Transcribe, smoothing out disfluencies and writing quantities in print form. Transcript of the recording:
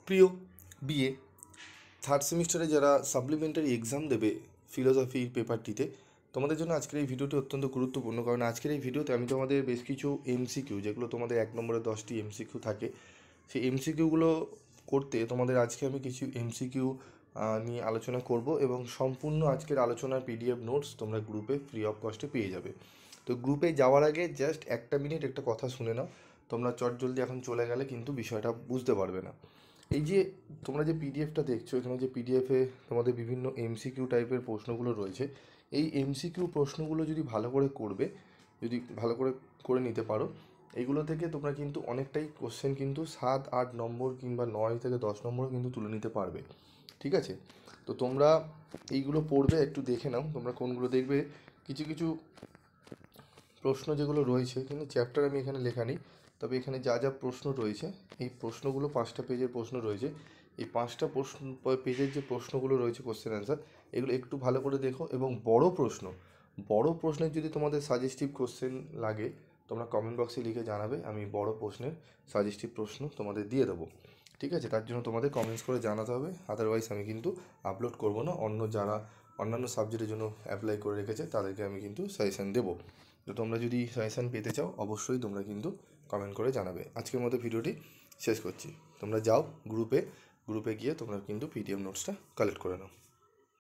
প্রিয় BA third সেমিস্টারে যারা সাপ্লিমেন্টারি এক্সাম দেবে ফিলোসফি পেপারটিতে, তোমাদের জন্য আজকের এই ভিডিওটি অত্যন্ত গুরুত্বপূর্ণ। কারণ আজকের এই ভিডিওতে আমি তোমাদের বেশ কিছু এমসিকিউ, যেগুলো তোমাদের 1 নম্বরে 10টি এমসিকিউ থাকে, সেই এমসিকিউগুলো করতে তোমাদের আজকে আমি কিছু এমসিকিউ নিয়ে আলোচনা করব, এবং সম্পূর্ণ আজকের আলোচনার পিডিএফ নোটস তোমরা গ্রুপে ফ্রি অফ কস্টে পেয়ে যাবে। তো গ্রুপে যাওয়ার আগে জাস্ট একটা মিনিট একটা কথা শুনে নাও, তোমরা চটজলদি এখন চলে গেলে কিন্তু বিষয়টা বুঝতে পারবে না। এই যে তোমরা যে পিডিএফটা দেখছো, এখানে যে পিডিএফে তোমাদের বিভিন্ন এমসিকিউ টাইপের প্রশ্নগুলো রয়েছে, এই এমসিকিউ প্রশ্নগুলো যদি ভালো করে করবে, যদি ভালো করে করে নিতে পারো, এইগুলো থেকে তোমরা কিন্তু অনেকটাই কোশ্চেন কিন্তু 7-8 নম্বর কিংবা 9 থেকে 10 নম্বরও কিন্তু তুলে নিতে পারবে। ঠিক আছে? তো তোমরা এইগুলো পড়বে, একটু দেখে নাও তোমরা কোনগুলো দেখবে। কিছু কিছু প্রশ্ন যেগুলো রয়েছে, কিন্তু চ্যাপ্টার আমি এখানে লেখা নেই, তবে এখানে যা যা প্রশ্ন রয়েছে, এই প্রশ্নগুলো 5টা পেজের প্রশ্ন রয়েছে। এই 5টা প্রশ্ন পেজের যে প্রশ্নগুলো রয়েছে কোশ্চেন অ্যান্সার, এগুলো একটু ভালো করে দেখো। এবং বড় প্রশ্নের যদি তোমাদের সাজেস্টিভ কোশ্চেন লাগে, তোমরা কমেন্ট বক্সে লিখে জানাবে, আমি বড় প্রশ্নের সাজেস্টিভ প্রশ্ন তোমাদের দিয়ে দেবো। ঠিক আছে? তার জন্য তোমাদের কমেন্টস করে জানাতে হবে, আদারওয়াইজ আমি কিন্তু আপলোড করব না। যারা অন্যান্য সাবজেক্টের জন্য অ্যাপ্লাই করে রেখেছে তাদেরকে আমি কিন্তু সাজেশান দেবো। তো তোমরা যদি সাজেশান পেতে চাও, অবশ্যই তোমরা কিন্তু কমেন্ট করে জানাবে। আজকের মতো ভিডিওটি শেষ করছি। তোমরা যাও গ্রুপে গিয়ে তোমরা কিন্তু পিডিএফ নোটসটা কালেক্ট করে নাও।